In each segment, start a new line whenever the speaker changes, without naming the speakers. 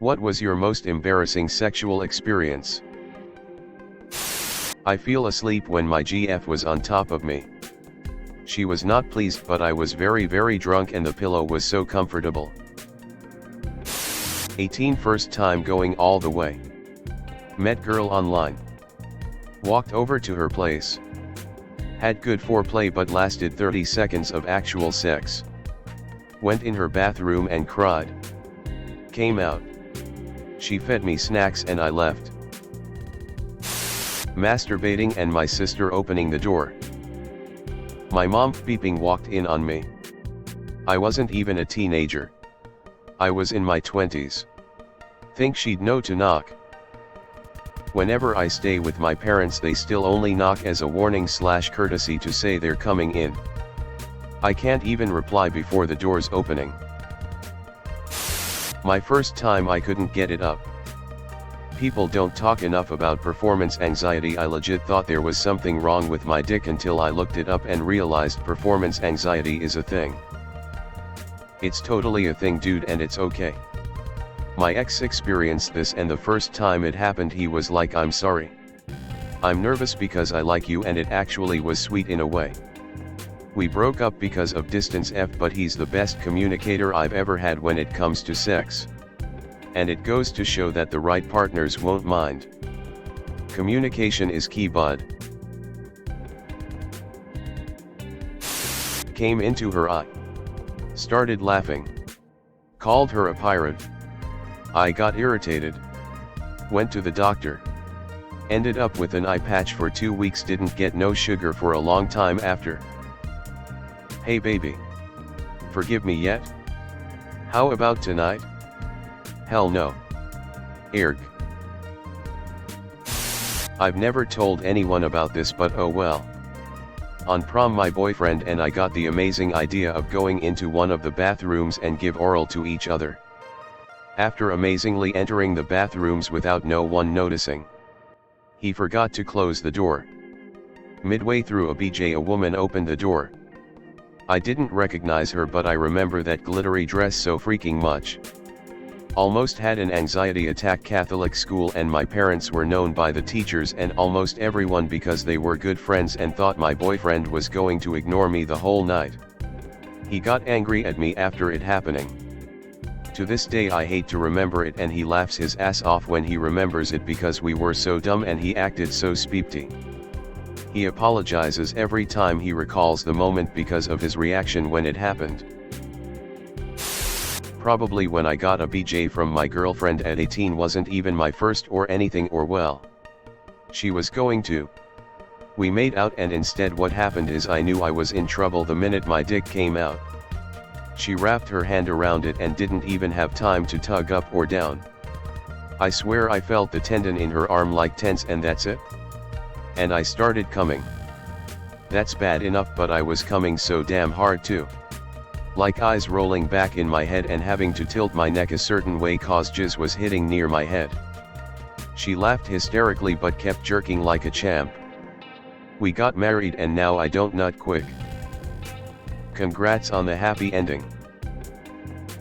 What was your most embarrassing sexual experience? I fell asleep when my GF was on top of me. She was not pleased, but I was very drunk and the pillow was so comfortable. 18 First time going all the way. Met girl online. Walked over to her place. Had good foreplay but lasted 30 seconds of actual sex. Went in her bathroom and cried. Came out. She fed me snacks and I left. Masturbating and my sister opening the door. My mom beeping walked in on me. I wasn't even a teenager. I was in my 20s. Think she'd know to knock. Whenever I stay with my parents, they still only knock as a warning/courtesy to say they're coming in. I can't even reply before the door's opening. My first time I couldn't get it up. People don't talk enough about performance anxiety. I legit thought there was something wrong with my dick until I looked it up and realized performance anxiety is a thing. It's totally a thing, dude, and it's okay. My ex experienced this, and the first time it happened he was like, "I'm sorry. I'm nervous because I like you," and it actually was sweet in a way. We broke up because of distance but he's the best communicator I've ever had when it comes to sex. And it goes to show that the right partners won't mind. Communication is key, bud. Came into her eye. Started laughing. Called her a pirate. I got irritated. Went to the doctor. Ended up with an eye patch for 2 weeks, didn't get no sugar for a long time after. Hey baby. Forgive me yet? How about tonight? Hell no. Erg. I've never told anyone about this, but oh well. On prom, my boyfriend and I got the amazing idea of going into one of the bathrooms and give oral to each other. After amazingly entering the bathrooms without no one noticing, he forgot to close the door. Midway through a BJ, a woman opened the door. I didn't recognize her, but I remember that glittery dress so freaking much. Almost had an anxiety attack. Catholic school, and my parents were known by the teachers and almost everyone because they were good friends and thought my boyfriend was going to ignore me the whole night. He got angry at me after it happening. To this day I hate to remember it, and he laughs his ass off when he remembers it because we were so dumb and he acted so speepty. He apologizes every time he recalls the moment because of his reaction when it happened. Probably when I got a BJ from my girlfriend at 18 wasn't even my first or anything, or well, she was going to. We made out, and instead what happened is I knew I was in trouble the minute my dick came out. She wrapped her hand around it and didn't even have time to tug up or down. I swear I felt the tendon in her arm like tense, and that's it. And I started coming. That's bad enough, but I was coming so damn hard too. Like eyes rolling back in my head and having to tilt my neck a certain way cause jizz was hitting near my head. She laughed hysterically but kept jerking like a champ. We got married and now I don't nut quick. Congrats on the happy ending.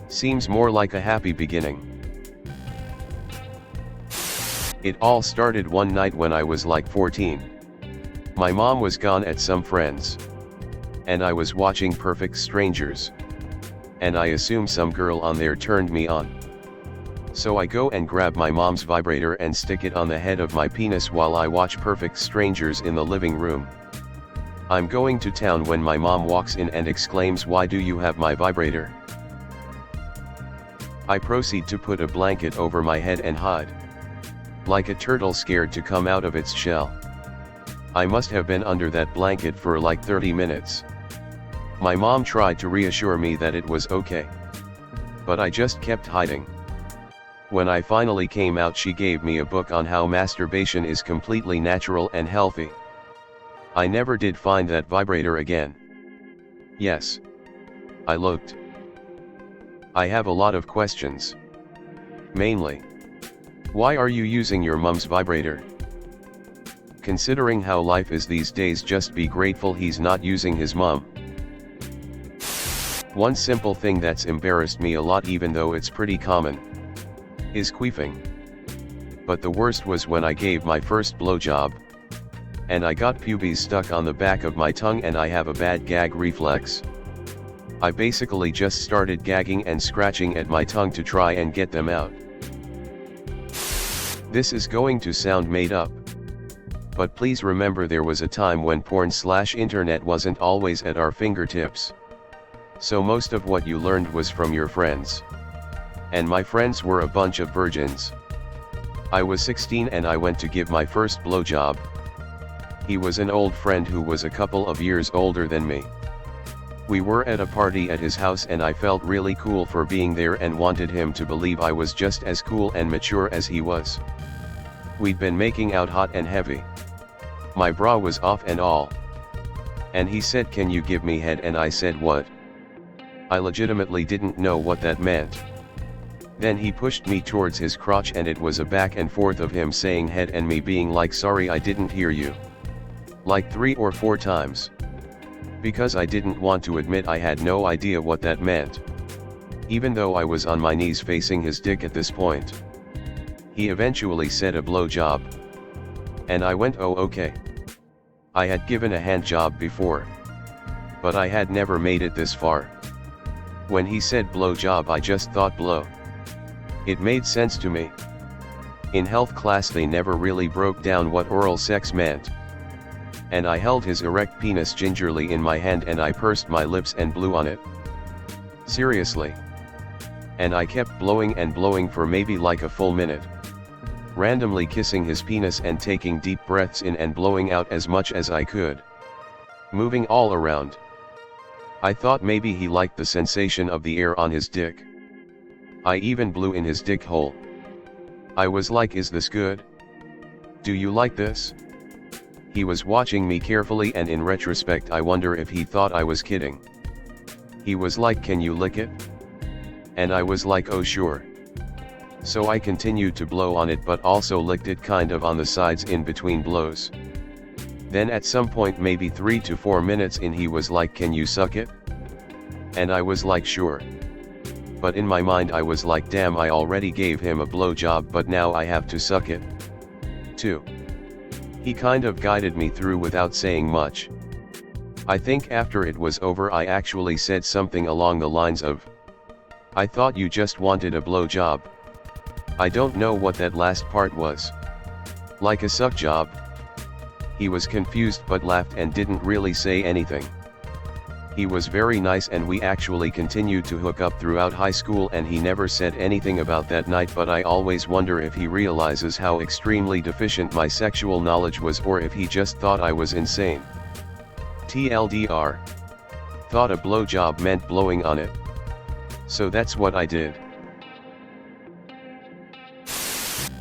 Seems more like a happy beginning. It all started one night when I was like 14. My mom was gone at some friends. And I was watching Perfect Strangers. And I assume some girl on there turned me on. So I go and grab my mom's vibrator and stick it on the head of my penis while I watch Perfect Strangers in the living room. I'm going to town when my mom walks in and exclaims, "Why do you have my vibrator?" I proceed to put a blanket over my head and hide. Like a turtle scared to come out of its shell. I must have been under that blanket for like 30 minutes. My mom tried to reassure me that it was okay. But I just kept hiding. When I finally came out, she gave me a book on how masturbation is completely natural and healthy. I never did find that vibrator again. Yes. I looked. I have a lot of questions. Mainly, why are you using your mom's vibrator? Considering how life is these days, just be grateful he's not using his mom. One simple thing that's embarrassed me a lot, even though it's pretty common. is queefing. But the worst was when I gave my first blowjob. And I got pubes stuck on the back of my tongue and I have a bad gag reflex. I basically just started gagging and scratching at my tongue to try and get them out. This is going to sound made up. But please remember there was a time when porn/internet wasn't always at our fingertips. So most of what you learned was from your friends. And my friends were a bunch of virgins. I was 16 and I went to give my first blowjob. He was an old friend who was a couple of years older than me. We were at a party at his house and I felt really cool for being there and wanted him to believe I was just as cool and mature as he was. We'd been making out hot and heavy. My bra was off and all. And he said, "Can you give me head?" And I said, "What?" I legitimately didn't know what that meant. Then he pushed me towards his crotch and it was a back and forth of him saying head and me being like, "Sorry, I didn't hear you." Like 3 or 4 times. Because I didn't want to admit I had no idea what that meant. Even though I was on my knees facing his dick at this point. He eventually said a blowjob. And I went, "Oh, okay." I had given a hand job before. But I had never made it this far. When he said blowjob, I just thought blow. It made sense to me. In health class they never really broke down what oral sex meant. And I held his erect penis gingerly in my hand and I pursed my lips and blew on it. Seriously. And I kept blowing and blowing for maybe like a full minute. Randomly kissing his penis and taking deep breaths in and blowing out as much as I could. Moving all around. I thought maybe he liked the sensation of the air on his dick. I even blew in his dick hole. I was like, "Is this good? Do you like this?" He was watching me carefully and in retrospect I wonder if he thought I was kidding. He was like, "Can you lick it?" And I was like, "Oh sure." So I continued to blow on it but also licked it kind of on the sides in between blows. Then at some point maybe 3 to 4 minutes in he was like, "Can you suck it?" And I was like, "Sure." But in my mind I was like, damn, I already gave him a blowjob but now I have to suck it too. He kind of guided me through without saying much. I think after it was over I actually said something along the lines of, "I thought you just wanted a blowjob." I don't know what that last part was. Like a suck job? He was confused but laughed and didn't really say anything. He was very nice and we actually continued to hook up throughout high school and he never said anything about that night, but I always wonder if he realizes how extremely deficient my sexual knowledge was or if he just thought I was insane. TLDR. Thought a blowjob meant blowing on it. So that's what I did.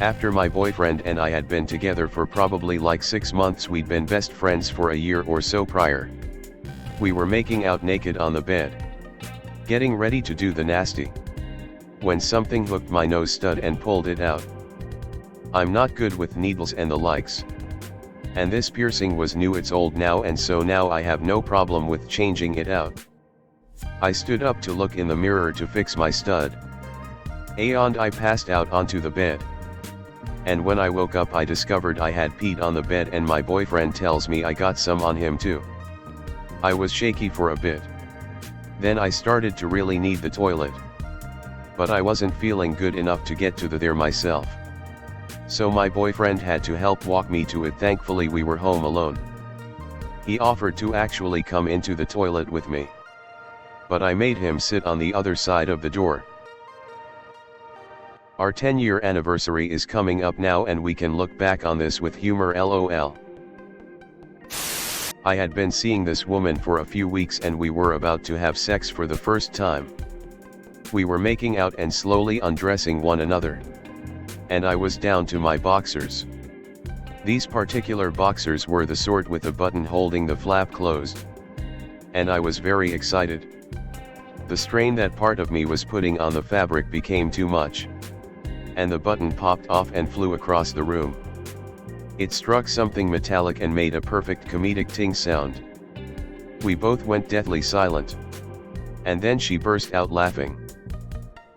After my boyfriend and I had been together for probably like 6 months, we'd been best friends for a year or so prior. We were making out naked on the bed. Getting ready to do the nasty. When something hooked my nose stud and pulled it out. I'm not good with needles and the likes. And this piercing was new, it's old now, and so now I have no problem with changing it out. I stood up to look in the mirror to fix my stud. And I passed out onto the bed. And when I woke up I discovered I had peed on the bed and my boyfriend tells me I got some on him too. I was shaky for a bit. Then I started to really need the toilet. But I wasn't feeling good enough to get to there myself. So my boyfriend had to help walk me to it. Thankfully we were home alone. He offered to actually come into the toilet with me. But I made him sit on the other side of the door. Our 10-year anniversary is coming up now and we can look back on this with humor, LOL. I had been seeing this woman for a few weeks and we were about to have sex for the first time. We were making out and slowly undressing one another. And I was down to my boxers. These particular boxers were the sort with a button holding the flap closed. And I was very excited. The strain that part of me was putting on the fabric became too much. And the button popped off and flew across the room. It struck something metallic and made a perfect comedic ting sound. We both went deathly silent. And then she burst out laughing.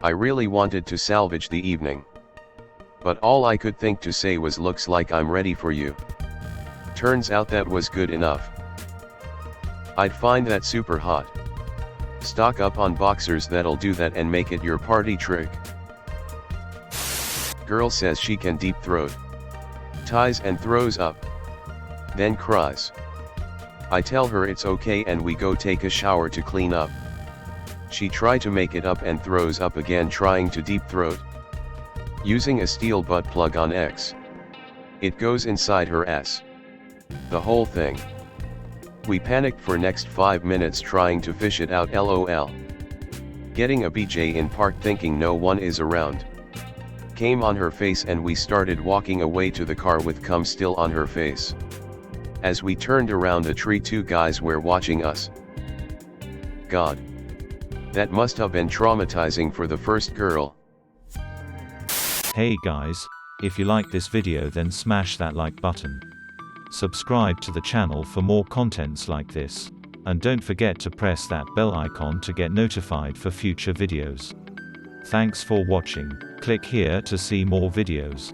I really wanted to salvage the evening. But all I could think to say was looks like I'm ready for you. Turns out that was good enough. I'd find that super hot. Stock up on boxers that'll do that and make it your party trick. Girl says she can deep throat. Ties and throws up. Then cries. I tell her it's okay and we go take a shower to clean up. She try to make it up and throws up again trying to deep throat. Using a steel butt plug on X. It goes inside her ass. The whole thing. We panicked for next 5 minutes trying to fish it out lol. Getting a BJ in park thinking no one is around. Came on her face and we started walking away to the car with cum still on her face. As we turned around a tree, 2 guys were watching us. God. That must have been traumatizing for the first girl.
Hey guys, if you like this video then smash that like button. Subscribe to the channel for more contents like this. And don't forget to press that bell icon to get notified for future videos. Thanks for watching. Click here to see more videos.